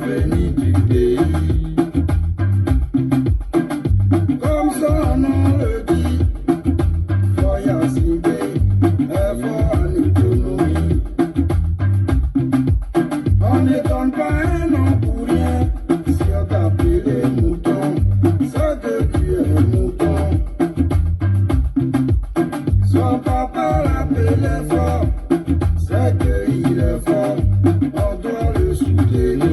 l'avenir du pays. Comme son nom le dit, Foya Singbe est fort en économie. On n'étonne pas un nom pour rien, si on t'appelait mouton, c'est que tu es mouton. Son papa l'appelait fort, c'est qu'il est fort, on doit le soutenir.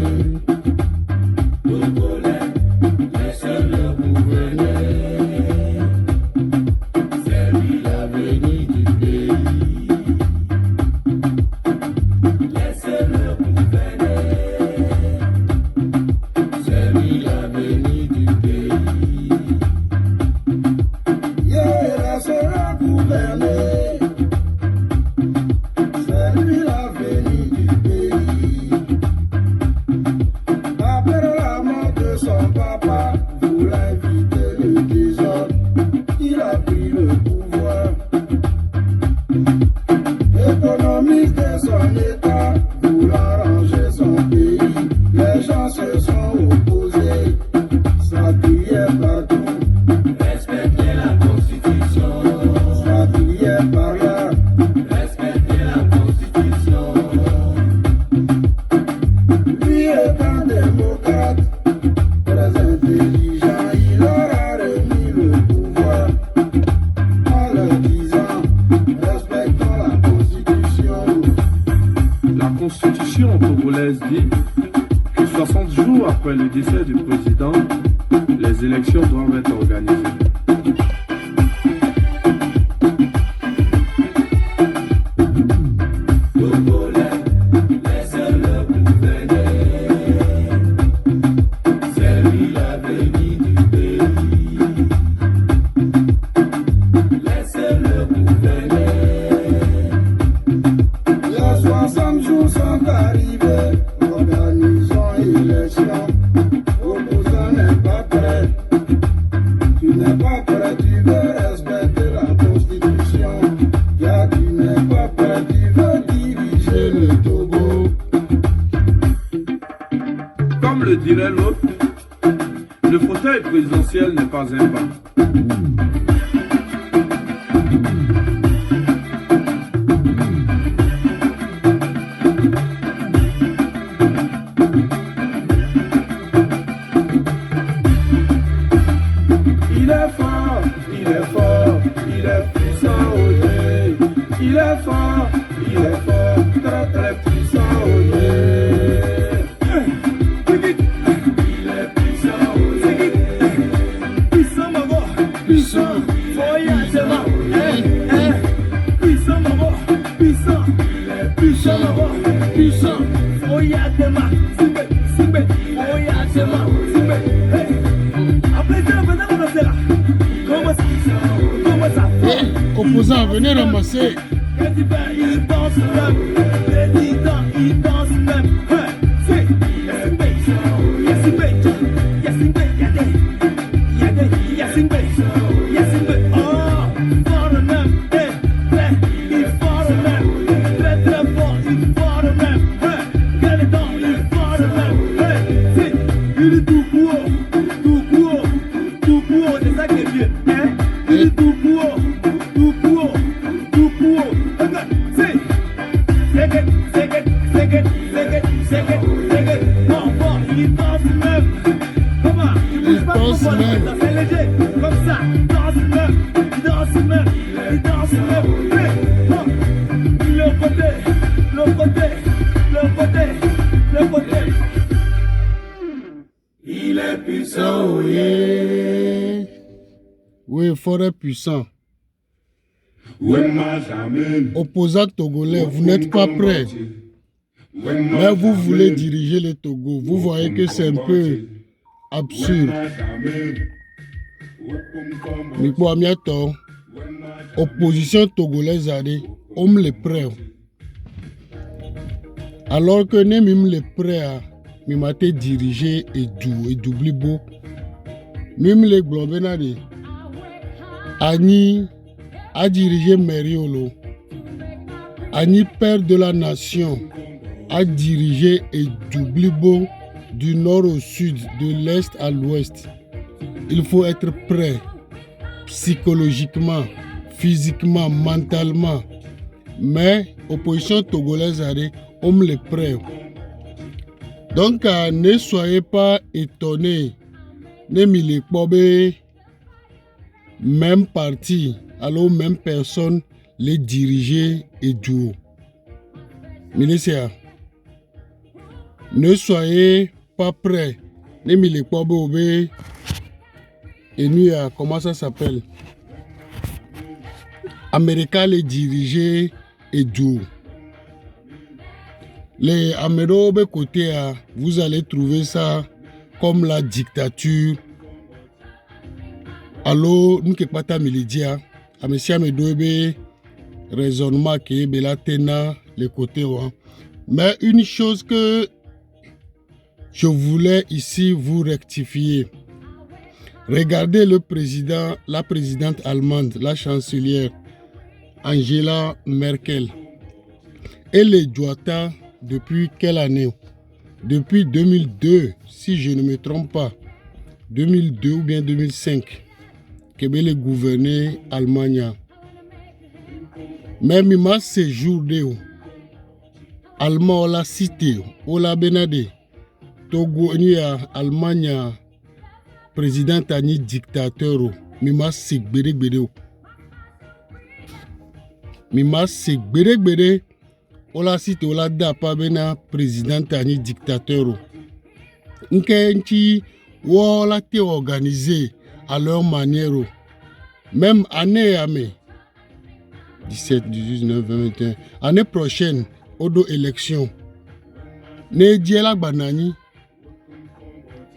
Togolais, laissez-le gouverner, c'est lui l'avenir du pays. Laissez-le gouverner, c'est lui l'avenir du pays. Yeah, laissez-le gouverner, c'est lui l'avenir du pays. Après la mort de son papa, voulant éviter le désordre, il a pris le pouvoir économique de son état, voulant ranger son pays. Les gens se sont opposés, ça criait partout. Respectez la constitution, ça criait par là. Respectez la constitution. Lui étant démocrate, très intelligent, il leur a remis le pouvoir en leur disant respectons la constitution. La constitution togolaise dit que 60 jours après le décès du président, les élections doivent être organisées. Togolais, laissez-le gouverner, c'est lui l'avenir du pays. Laissez-le gouverner. Les 60 jours sont arrivés, organisons élection. Opposant n'est pas prêt, tu n'es pas prêt, tu veux respecter la constitution. Car tu n'es pas prêt, tu veux diriger le Togo. Comme le dirait l'autre, le fauteuil présidentiel n'est pas un pas. Il est fort, il est fort, il est puissant au Dieu. Il est fort, très très puissant au Dieu. Il est puissant au Dieu. Puissant maman, puissant, Foya Sema, puissant maman, puissant, puissant maman, puissant, Foya Sema, Simbe, Foya Sema, Simbe. Après ça, maintenant on a là. Comment ça? Opposants, venez ramasser. Il danse même, président, il danse même. C'est Yassine, oh, fort le même, il fort le même, très très fort, il fort le même. Quel est donc, il fort le même. Il est tout court, c'est ça qui est bien. Il est tout court. Il danse même. Comment? Il bouge pas trop fort. C'est léger. Comme ça. Il danse même. Le côté. Il est puissant, oui. Oui, forêt puissant. Opposants togolais, vous n'êtes pas prêts. Mais vous voulez diriger le Togo. Vous voyez que c'est un peu absurde. Mikbo Amiato, opposition togolaise a dit, on me le prêt. Alors que ne même le prêt à m'imate diriger et doubler beau. Même les globes Ani a dirigé Meriolo. Ani père de la nation a dirigé et doublé beau du nord au sud, de l'est à l'ouest. Il faut être prêt psychologiquement, physiquement, mentalement. Mais opposition togolaise on me le prêt. Donc ne soyez pas étonnés. Ne m'y même parti, alors même personne les diriger et duo. Milicia, ne soyez pas prêts. Ne m'y et nous, comment ça s'appelle? Américains les diriger et duo. Les Américains côté, vous allez trouver ça comme la dictature. Alors, nous ne pas milidia, à monsieur Medobe, raisonnement qui est bela tena les côtés. Mais une chose que je voulais ici vous rectifier. Regardez le président, la présidente allemande, la chancelière Angela Merkel. Elle est Joata depuis quelle année? Depuis 2002, si je ne me trompe pas. 2002 ou bien 2005. Qu'elle est gouvernée Allemagne. Même il m'a séjourné. Allemand, on l'a cité, on l'a benadé. Togo, Allemagne, président ani dictateur, mima segbere gbere. Mima segbere gbere, ola cité ola da pa bena président ani dictateur. Nkenchi wola te organisé à leur manière. Même année amé 17, 18, 19, 20, 21. Année prochaine, odo élection. Ne diela banani.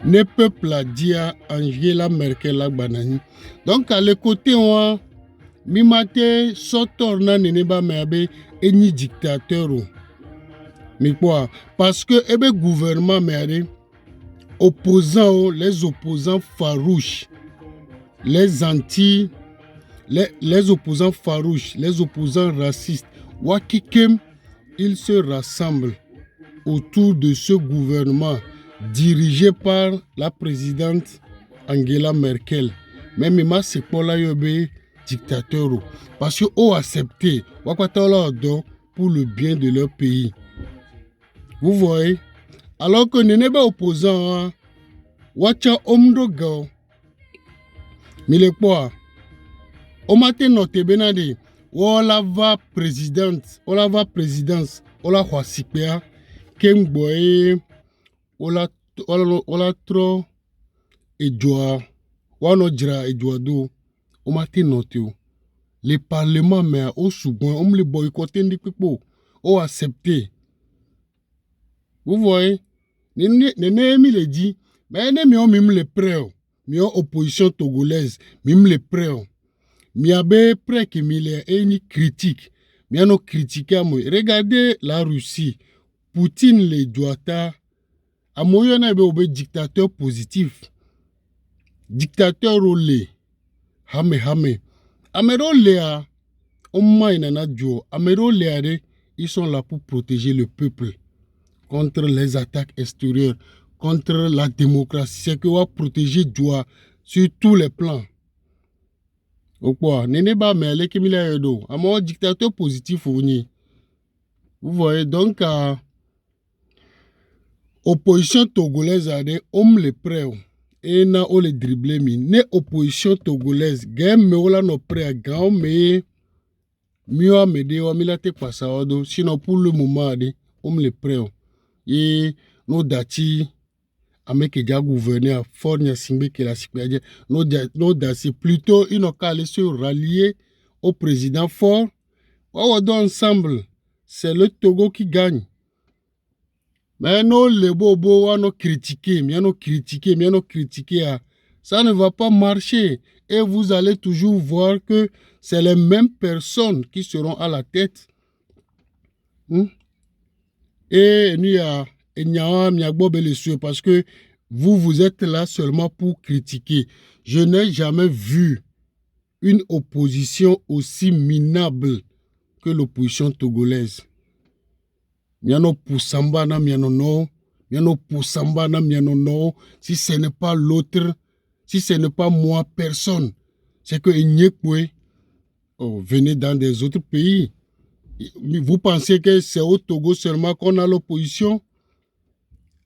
Ne peuple a dit à Angela Merkel la banani. Donc à le côté on mimate sotorna neneba mebe eni dictateur. Mais quoi? Parce que ebe gouvernement merde opposants, les opposants farouches, les anti, les opposants farouches, les opposants racistes, wakikem, ils se rassemblent autour de ce gouvernement dirigé par la présidente Angela Merkel. Même moi, c'est pour la dictateur. Parce qu'ils ont accepté pour le bien de leur pays. Vous voyez? Alors que nous n'est pas opposant, Wacha Omdogo, mais les quoi? Au matin, notre benade, on la va présidence, on la Huasikpea, Kemboye, on la trop, et joie, on a dira et joie d'eau, au matin, notre. Les parlements, mais au second, on les boycotter, on accepté. Vous voyez? Nénémi le dit, mais nous les prêts, nous opposition togolaise, nous les prêts. Nous avons prêt que nous avons critique, nous avons critiqué. Regardez la Russie, Poutine les doigta, à moyen de dictateur positif, dictateur olé, hame. Amero léa, Amero léa, ils sont là pour protéger le peuple contre les attaques extérieures, contre la démocratie. C'est que va protéger Djoa sur tous les plans. Ou quoi? Nénéba, mais les Kimila Edo. À mon dictateur positif, vous voyez, donc, opposition togolaise a des hommes les prêts. Et na o les dribbler mi. Ne opposition togolaise. Game me ola no prêts. Game me. Mieux me de wa milate passaodo. Sinon, pour le moment, hommes les prêts. Et nos dati avec déjà gouverné à Fornia Simbe qui la Sipédia, nos dati plutôt une occasion se rallier au président fort. On va ensemble, c'est le Togo qui gagne. Mais nous les bobos on nous critiquer, ça ne va pas marcher et vous allez toujours voir que c'est les mêmes personnes qui seront à la tête. Et parce que vous êtes là seulement pour critiquer. Je n'ai jamais vu une opposition aussi minable que l'opposition togolaise. Miano Poussamba na miano no miano poussamba na miano no, si ce n'est pas l'autre, si ce n'est pas moi, personne. C'est que Nyekwe, oh, venez dans des autres pays. Vous pensez que c'est au Togo seulement qu'on a l'opposition?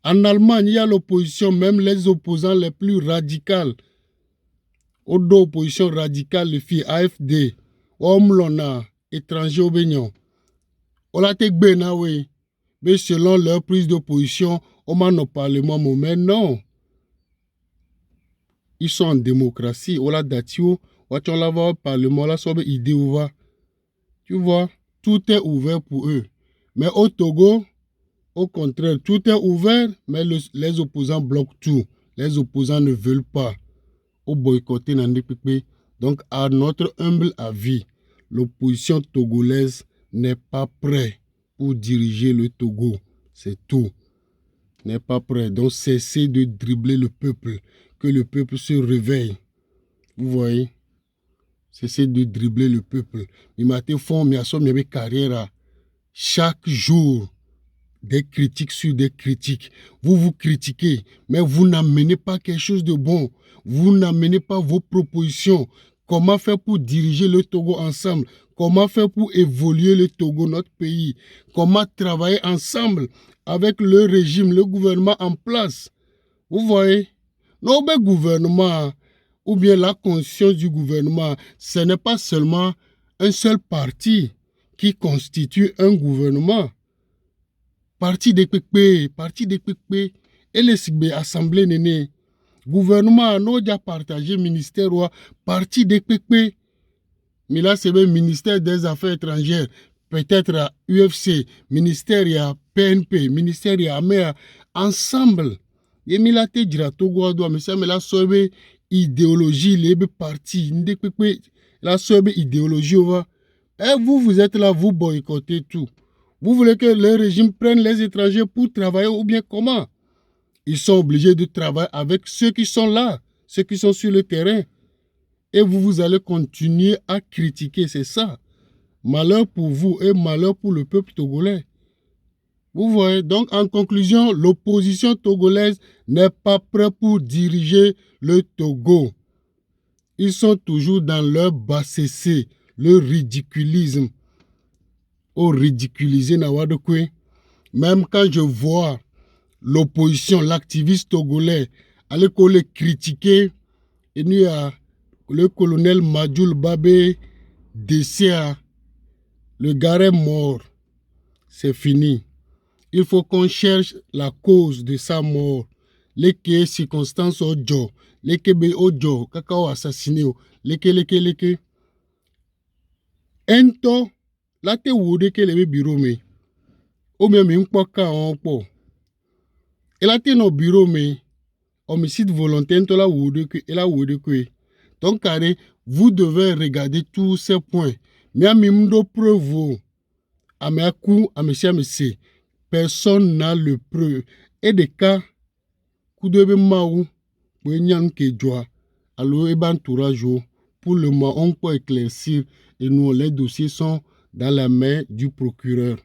En Allemagne, il y a l'opposition, même les opposants les plus radicaux. Autre opposition radicale, les filles AFD, Omlona, étrangers au Bénin. On l'a été oui. Mais selon leur prise d'opposition, on m'en a parlé, moi, mais non. Ils sont en démocratie. On l'a datio, on l'a vu au Parlement, on l'a sauvé idée où va. Tu vois, tout est ouvert pour eux. Mais au Togo, au contraire, tout est ouvert, mais les opposants bloquent tout. Les opposants ne veulent pas. Au boycotter Nandipipé. Donc, à notre humble avis, l'opposition togolaise n'est pas prête pour diriger le Togo. C'est tout. N'est pas prêt. Donc, cessez de dribbler le peuple. Que le peuple se réveille. Vous voyez? Cessez de dribbler le peuple. Il m'a été fond, mais il y a carrière. Chaque jour, des critiques sur des critiques. Vous vous critiquez, mais vous n'amenez pas quelque chose de bon. Vous n'amenez pas vos propositions. Comment faire pour diriger le Togo ensemble? Comment faire pour évoluer le Togo, notre pays? Comment travailler ensemble avec le régime, le gouvernement en place? Vous voyez? Notre gouvernement, ou bien la conscience du gouvernement, ce n'est pas seulement un seul parti qui constitue un gouvernement. Parti des PPP, et les assemblées néné. Gouvernement n'a déjà partagé ministère ou parti des PPP. Mais là, c'est le ministère des Affaires étrangères, peut-être à UFC, ministère à PNP, ministère à AMEA, ensemble. Et mis la tête de Togo, mais ça, mais la sauve idéologie, les partis, la sauve idéologie, et vous êtes là, vous boycottez tout. Vous voulez que le régime prenne les étrangers pour travailler ou bien comment? Ils sont obligés de travailler avec ceux qui sont là, ceux qui sont sur le terrain. Et vous allez continuer à critiquer, c'est ça. Malheur pour vous et malheur pour le peuple togolais. Vous voyez, donc en conclusion, l'opposition togolaise n'est pas prête pour diriger le Togo. Ils sont toujours dans leur bassesse, le ridiculisme. Au ridiculiser Nawadokwe. Même quand je vois l'opposition, l'activiste togolais, aller les critiquer, et nous a le colonel Madjoul Babé décès, le gars est mort. C'est fini. Il faut qu'on cherche la cause de sa mort. Les circonstances au jour, les kebe au jour, cacao assassiné, les un temps, là te wode que le bureau me. O même un ka on po. Et là te no bureau me. Homicide volontaire to la wode que et la wode que. Donc carré, vous devez regarder tous ces points. Mais à mimdo preuve. À mes coups, à mes chers, personne n'a le preuve. Et des cas, coup de maou, pour n'y que joie. Alors, et ben, pour le moment, on peut éclaircir et nous, les dossiers sont dans la main du procureur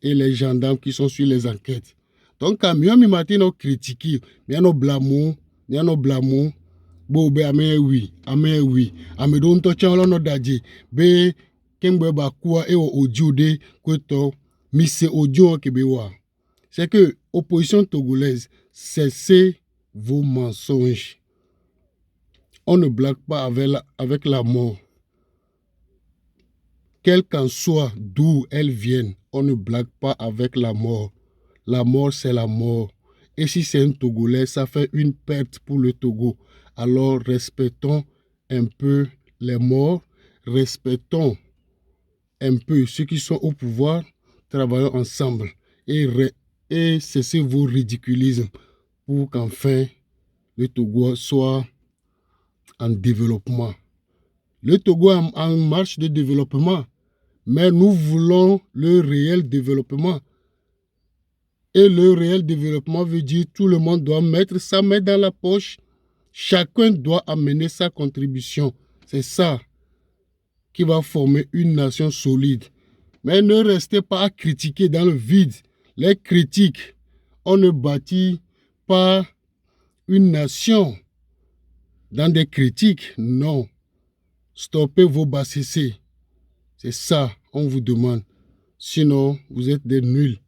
et les gendarmes qui sont sur les enquêtes. Donc, quand mi matin, on critique, mais on blâme, bon, ben, oui, ame don to chan no daji, be, kembe ba kwa e o ojude, kweto, mise ojo kebewa. C'est que, opposition togolaise, cessez vos mensonges. On ne blague pas avec la mort. Quelle qu'en soit d'où elle vienne, on ne blague pas avec la mort. La mort, c'est la mort. Et si c'est un Togolais, ça fait une perte pour le Togo. Alors respectons un peu les morts, respectons un peu ceux qui sont au pouvoir, travaillons ensemble et cessez vos ridiculismes pour qu'enfin le Togo soit en développement. Le Togo est en marche de développement, mais nous voulons le réel développement. Et le réel développement veut dire que tout le monde doit mettre sa main dans la poche. Chacun doit amener sa contribution. C'est ça qui va former une nation solide. Mais ne restez pas à critiquer dans le vide. Les critiques, On ne bâtit pas une nation dans des critiques. Non. Stoppez vos bassessés. C'est ça, on vous demande. Sinon, vous êtes des nuls.